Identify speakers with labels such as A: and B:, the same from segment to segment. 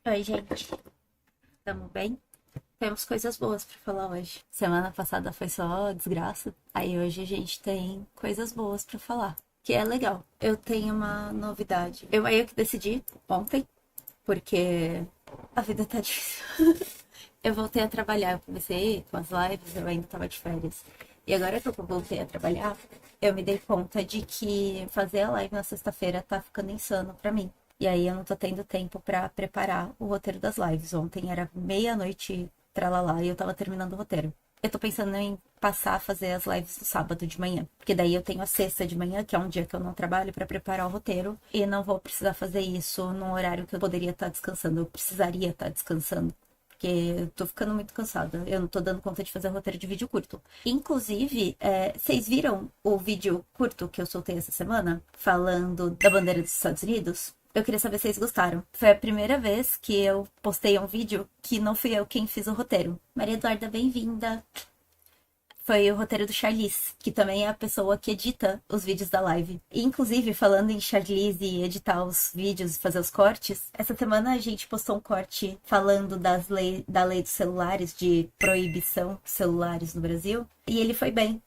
A: Oi, gente. Tamo bem? Temos coisas boas pra falar hoje. Semana passada foi só desgraça. Aí hoje a gente tem coisas boas pra falar, que é legal. Eu tenho uma novidade. Eu que decidi ontem, porque a vida tá difícil. Eu voltei a trabalhar, eu comecei com as lives, eu ainda tava de férias. E agora que eu voltei a trabalhar, eu me dei conta de que fazer a live na sexta-feira tá ficando insano pra mim. E aí eu não tô tendo tempo pra preparar o roteiro das lives. Ontem era meia-noite, tralalá, e eu tava terminando o roteiro. Eu tô pensando em passar a fazer as lives do sábado de manhã. Porque daí eu tenho a sexta de manhã, que é um dia que eu não trabalho, pra preparar o roteiro. E não vou precisar fazer isso num horário que eu poderia estar descansando. Eu precisaria estar descansando. Porque eu tô ficando muito cansada. Eu não tô dando conta de fazer roteiro de vídeo curto. Inclusive, vocês viram o vídeo curto que eu soltei essa semana? Falando da bandeira dos Estados Unidos? Eu queria saber se vocês gostaram. Foi a primeira vez que eu postei um vídeo que não fui eu quem fiz o roteiro. Maria Eduarda, bem-vinda! Foi o roteiro do Charlize, que também é a pessoa que edita os vídeos da live. E, inclusive, falando em Charlize e editar os vídeos e fazer os cortes, essa semana a gente postou um corte falando da lei dos celulares, de proibição de celulares no Brasil, e ele foi bem.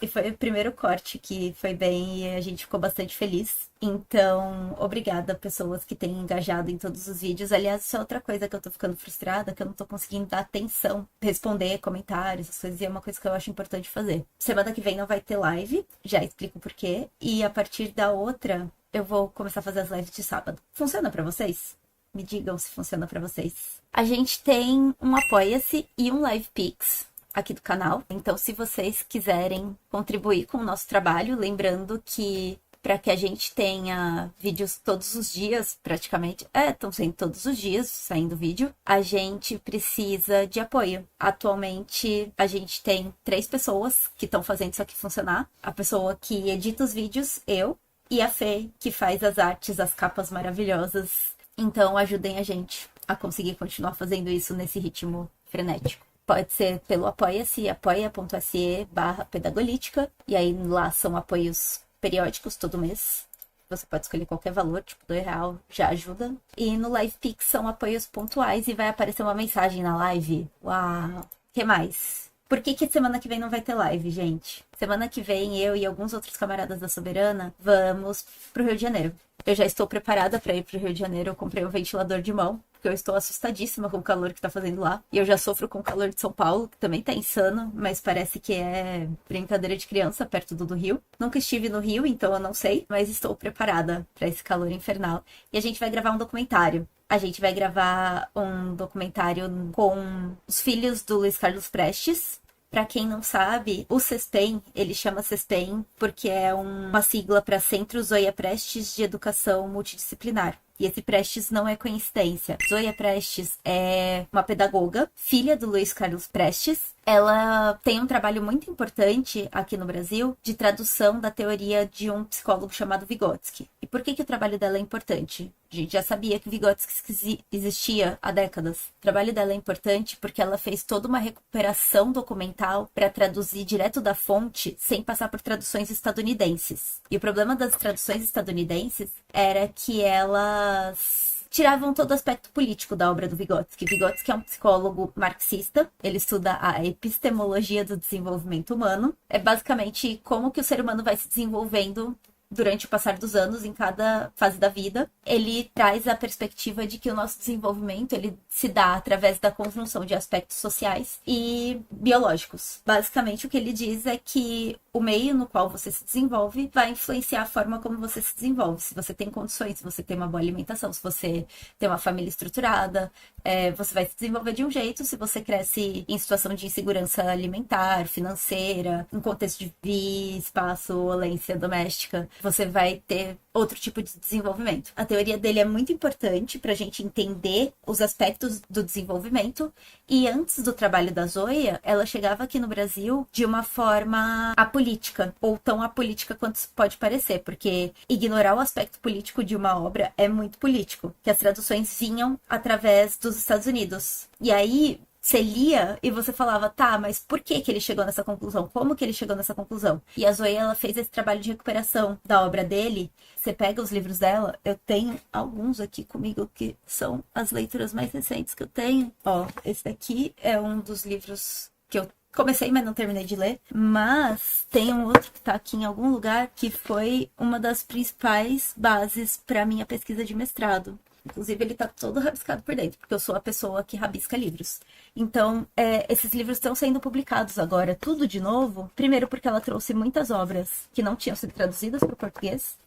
A: E foi o primeiro corte que foi bem e a gente ficou bastante feliz. Então, obrigada, pessoas que têm engajado em todos os vídeos. Aliás, isso é outra coisa que eu tô ficando frustrada, que eu não tô conseguindo dar atenção, responder comentários, essas coisas, e é uma coisa que eu acho importante fazer. Semana que vem não vai ter live, já explico por quê. E a partir da outra, eu vou começar a fazer as lives de sábado. Funciona pra vocês? Me digam se funciona pra vocês. A gente tem um Apoia-se e um Live Pix aqui do canal. Então, se vocês quiserem contribuir com o nosso trabalho, lembrando que para que a gente tenha vídeos todos os dias, praticamente, estão sendo todos os dias saindo vídeo, a gente precisa de apoio. Atualmente, a gente tem 3 pessoas que estão fazendo isso aqui funcionar. A pessoa que edita os vídeos, eu, e a Fê, que faz as artes, as capas maravilhosas. Então, ajudem a gente a conseguir continuar fazendo isso nesse ritmo frenético. Pode ser pelo Apoia-se, apoia.se/pedagolítica. E aí lá são apoios periódicos todo mês. Você pode escolher qualquer valor, tipo R$2 já ajuda. E no Live Pix são apoios pontuais e vai aparecer uma mensagem na live. Uau! O que mais? Por que semana que vem não vai ter live, gente? Semana que vem eu e alguns outros camaradas da Soberana vamos pro Rio de Janeiro. Eu já estou preparada para ir pro Rio de Janeiro. Eu comprei um ventilador de mão, porque eu estou assustadíssima com o calor que tá fazendo lá. E eu já sofro com o calor de São Paulo, que também tá insano, mas parece que é brincadeira de criança perto do Rio. Nunca estive no Rio, então eu não sei, mas estou preparada para esse calor infernal. E a gente vai gravar um documentário. A gente vai gravar um documentário com os filhos do Luiz Carlos Prestes. Para quem não sabe, o CESPEM, ele chama CESPEM porque é uma sigla para Centro Zoia Prestes de Educação Multidisciplinar. E esse Prestes não é coincidência. Zoia Prestes é uma pedagoga, filha do Luiz Carlos Prestes. Ela tem um trabalho muito importante aqui no Brasil de tradução da teoria de um psicólogo chamado Vygotsky. E por que o trabalho dela é importante? A gente já sabia que Vygotsky existia há décadas. O trabalho dela é importante porque ela fez toda uma recuperação documental para traduzir direto da fonte sem passar por traduções estadunidenses. E o problema das traduções estadunidenses era que elas tiravam todo o aspecto político da obra do Vygotsky. Vygotsky é um psicólogo marxista, ele estuda a epistemologia do desenvolvimento humano. É basicamente como que o ser humano vai se desenvolvendo durante o passar dos anos, em cada fase da vida. Ele traz a perspectiva de que o nosso desenvolvimento ele se dá através da conjunção de aspectos sociais e biológicos. Basicamente, o que ele diz é que o meio no qual você se desenvolve vai influenciar a forma como você se desenvolve. Se você tem condições, se você tem uma boa alimentação, se você tem uma família estruturada, você vai se desenvolver de um jeito. Se você cresce em situação de insegurança alimentar, financeira, em contexto de espaço, violência doméstica, você vai ter outro tipo de desenvolvimento. A teoria dele é muito importante para a gente entender os aspectos do desenvolvimento. E antes do trabalho da Zoia, ela chegava aqui no Brasil de uma forma apolítica, ou tão apolítica quanto isso pode parecer, porque ignorar o aspecto político de uma obra é muito político, que as traduções vinham através dos Estados Unidos. E aí, Você lia e você falava, tá, mas por que que ele chegou nessa conclusão? Como que ele chegou nessa conclusão? E a Zoe, ela fez esse trabalho de recuperação da obra dele. Você pega os livros dela, eu tenho alguns aqui comigo que são as leituras mais recentes que eu tenho. Ó, esse daqui é um dos livros que eu comecei, mas não terminei de ler. Mas tem um outro que tá aqui em algum lugar que foi uma das principais bases para minha pesquisa de mestrado. Inclusive, ele tá todo rabiscado por dentro, porque eu sou a pessoa que rabisca livros. Então, esses livros estão sendo publicados agora, tudo de novo. Primeiro, porque ela trouxe muitas obras que não tinham sido traduzidas para o português.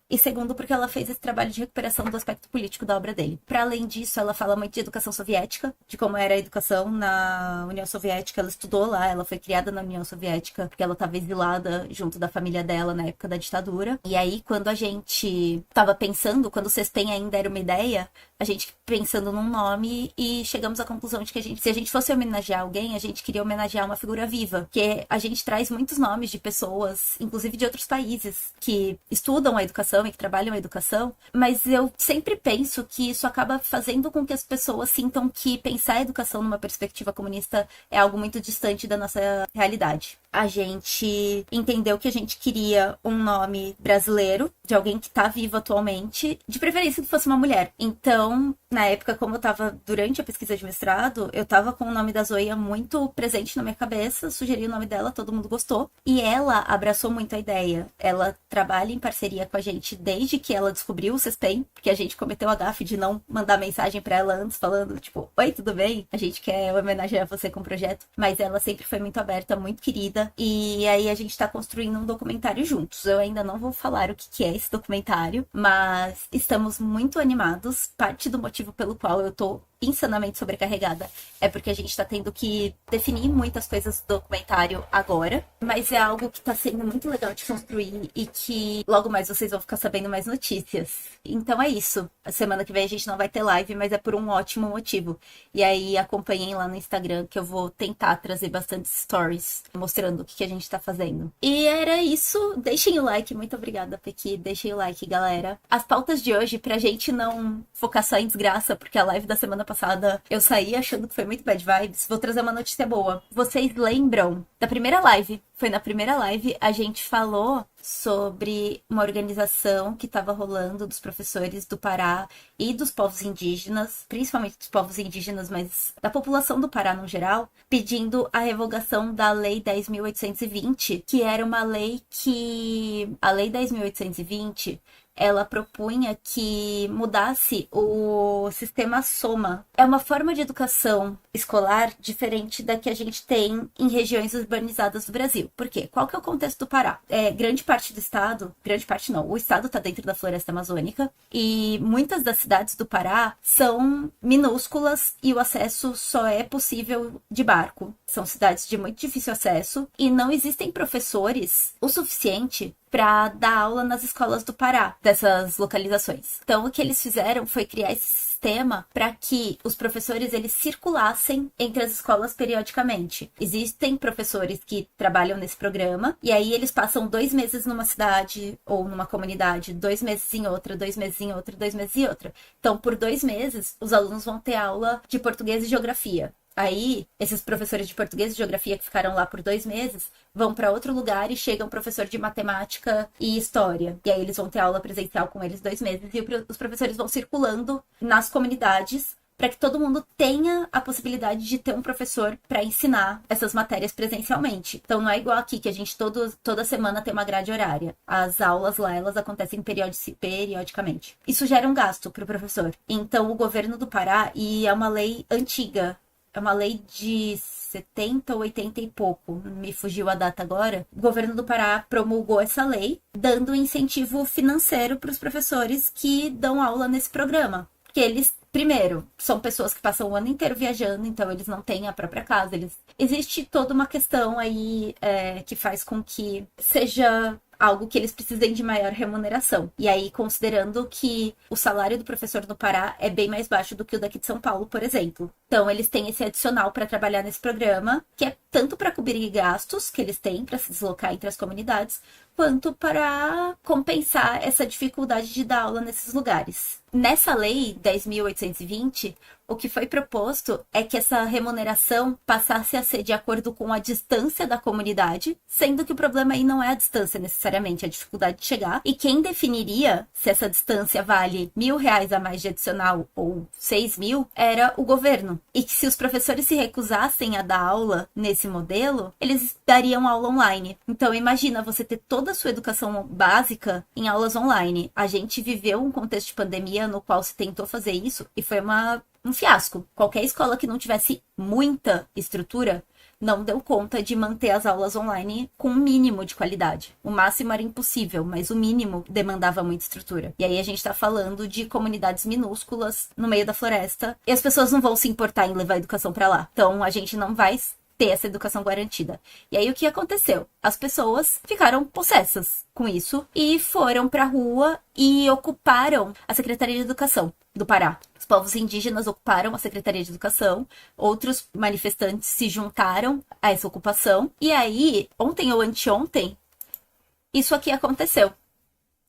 A: E segundo, porque ela fez esse trabalho de recuperação do aspecto político da obra dele. Para além disso, ela fala muito de educação soviética, de como era a educação na União Soviética. Ela estudou lá, ela foi criada na União Soviética, porque ela estava exilada junto da família dela na época da ditadura. E aí, quando a gente estava pensando, quando o CESPEM ainda era uma ideia, a gente pensando num nome e chegamos à conclusão de que se a gente fosse homenagear alguém, a gente queria homenagear uma figura viva. Porque a gente traz muitos nomes de pessoas, inclusive de outros países, que estudam a educação e que trabalham a educação, mas eu sempre penso que isso acaba fazendo com que as pessoas sintam que pensar a educação numa perspectiva comunista é algo muito distante da nossa realidade. A gente entendeu que a gente queria um nome brasileiro, de alguém que tá vivo atualmente, de preferência que fosse uma mulher. Então, na época, como eu tava durante a pesquisa de mestrado, eu tava com o nome da Zoe muito presente na minha cabeça, sugeri o nome dela, todo mundo gostou. E ela abraçou muito a ideia. Ela trabalha em parceria com a gente desde que ela descobriu o CESPEM, porque a gente cometeu a gafe de não mandar mensagem pra ela antes, falando, tipo, oi, tudo bem? A gente quer homenagear você com o projeto. Mas ela sempre foi muito aberta, muito querida. E aí a gente tá construindo um documentário juntos. Eu ainda não vou falar o que é esse documentário, mas estamos muito animados. Parte do motivo pelo qual eu tô insanamente sobrecarregada é porque a gente tá tendo que definir muitas coisas do documentário agora, mas é algo que tá sendo muito legal de construir e que logo mais vocês vão ficar sabendo mais notícias. Então é isso. A semana que vem a gente não vai ter live, mas é por um ótimo motivo. E aí acompanhem lá no Instagram que eu vou tentar trazer bastante stories mostrando o que a gente tá fazendo. E era isso. Deixem o like. Muito obrigada, Pequi. Deixem o like, galera. As pautas de hoje, pra gente não focar só em desgraça, porque a live da semana passada eu saí achando que foi muito bad vibes, vou trazer uma notícia boa. Vocês lembram da primeira live? Foi na primeira live, a gente falou sobre uma organização que estava rolando dos professores do Pará e dos povos indígenas, principalmente dos povos indígenas, mas da população do Pará no geral, pedindo a revogação da Lei 10.820, que era uma lei que... A Lei 10.820... ela propunha que mudasse o sistema Soma. É uma forma de educação escolar diferente da que a gente tem em regiões urbanizadas do Brasil. Por quê? Qual que é o contexto do Pará? Grande parte do estado, grande parte não, o estado está dentro da floresta amazônica e muitas das cidades do Pará são minúsculas e o acesso só é possível de barco. São cidades de muito difícil acesso e não existem professores o suficiente para dar aula nas escolas do Pará, dessas localizações. Então, o que eles fizeram foi criar esse sistema para que os professores eles circulassem entre as escolas periodicamente. Existem professores que trabalham nesse programa, e aí eles passam 2 meses numa cidade ou numa comunidade, 2 meses em outra, 2 meses em outra, 2 meses em outra. Então, por 2 meses, os alunos vão ter aula de português e geografia. Aí, esses professores de português e geografia que ficaram lá por 2 meses vão para outro lugar e chega um professor de matemática e história. E aí eles vão ter aula presencial com eles 2 meses e os professores vão circulando nas comunidades para que todo mundo tenha a possibilidade de ter um professor para ensinar essas matérias presencialmente. Então não é igual aqui que a gente toda semana tem uma grade horária. As aulas lá, elas acontecem periodicamente. Isso gera um gasto para o professor. Então o governo do Pará, e é uma lei antiga, é uma lei de 70 ou 80 e pouco, me fugiu a data agora. O governo do Pará promulgou essa lei, dando incentivo financeiro para os professores que dão aula nesse programa. Porque eles, primeiro, são pessoas que passam o ano inteiro viajando, então eles não têm a própria casa. Existe toda uma questão aí que faz com que seja algo que eles precisem de maior remuneração. E aí, considerando que o salário do professor no Pará é bem mais baixo do que o daqui de São Paulo, por exemplo. Então, eles têm esse adicional para trabalhar nesse programa, que é tanto para cobrir gastos que eles têm para se deslocar entre as comunidades, quanto para compensar essa dificuldade de dar aula nesses lugares. Nessa lei 10.820, o que foi proposto é que essa remuneração passasse a ser de acordo com a distância da comunidade, sendo que o problema aí não é a distância necessariamente, é a dificuldade de chegar. E quem definiria se essa distância vale R$ 1.000 a mais de adicional ou 6.000 era o governo. E que se os professores se recusassem a dar aula nesse modelo, eles dariam aula online. Então imagina você ter toda a sua educação básica em aulas online. A gente viveu um contexto de pandemia no qual se tentou fazer isso e foi um fiasco. Qualquer escola que não tivesse muita estrutura não deu conta de manter as aulas online com um mínimo de qualidade. O máximo era impossível, mas o mínimo demandava muita estrutura. E aí a gente tá falando de comunidades minúsculas no meio da floresta e as pessoas não vão se importar em levar a educação pra lá. Então a gente não vai ter essa educação garantida. E aí o que aconteceu? As pessoas ficaram possessas com isso e foram pra rua e ocuparam a Secretaria de Educação do Pará. Os povos indígenas ocuparam a Secretaria de Educação, outros manifestantes se juntaram a essa ocupação, e aí, ontem ou anteontem, isso aqui aconteceu,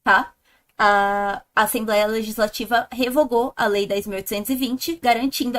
A: tá? A Assembleia Legislativa revogou a Lei 10.820, garantindo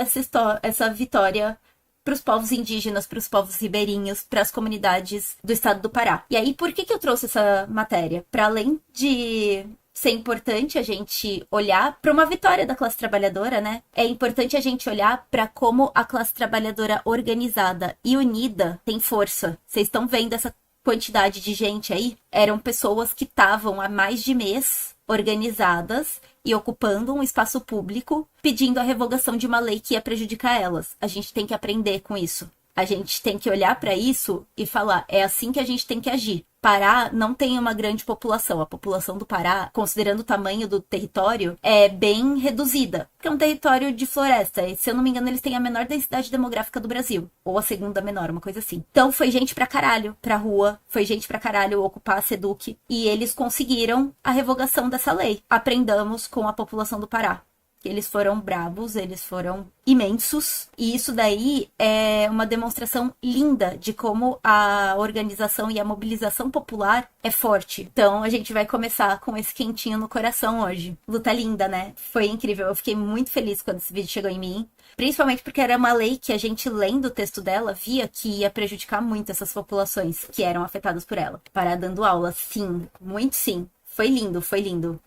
A: essa vitória para os povos indígenas, para os povos ribeirinhos, para as comunidades do estado do Pará. E aí, por que eu trouxe essa matéria? Para além de ser importante a gente olhar para uma vitória da classe trabalhadora, né? É importante a gente olhar para como a classe trabalhadora organizada e unida tem força. Vocês estão vendo essa quantidade de gente aí? Eram pessoas que estavam há mais de mês organizadas e ocupando um espaço público, pedindo a revogação de uma lei que ia prejudicar elas. A gente tem que aprender com isso. A gente tem que olhar para isso e falar, é assim que a gente tem que agir. Pará não tem uma grande população. A população do Pará, considerando o tamanho do território, é bem reduzida. Porque é um território de floresta. E, se eu não me engano, eles têm a menor densidade demográfica do Brasil. Ou a segunda menor, uma coisa assim. Então, foi gente pra caralho pra rua. Foi gente pra caralho ocupar a Seduc. E eles conseguiram a revogação dessa lei. Aprendamos com a população do Pará. Eles foram bravos, eles foram imensos. E isso daí é uma demonstração linda de como a organização e a mobilização popular é forte. Então a gente vai começar com esse quentinho no coração hoje. Luta linda, né? Foi incrível. Eu fiquei muito feliz quando esse vídeo chegou em mim. Principalmente porque era uma lei que a gente, lendo o texto dela, via que ia prejudicar muito essas populações que eram afetadas por ela. Pará dando aula, sim. Muito sim. Foi lindo, foi lindo.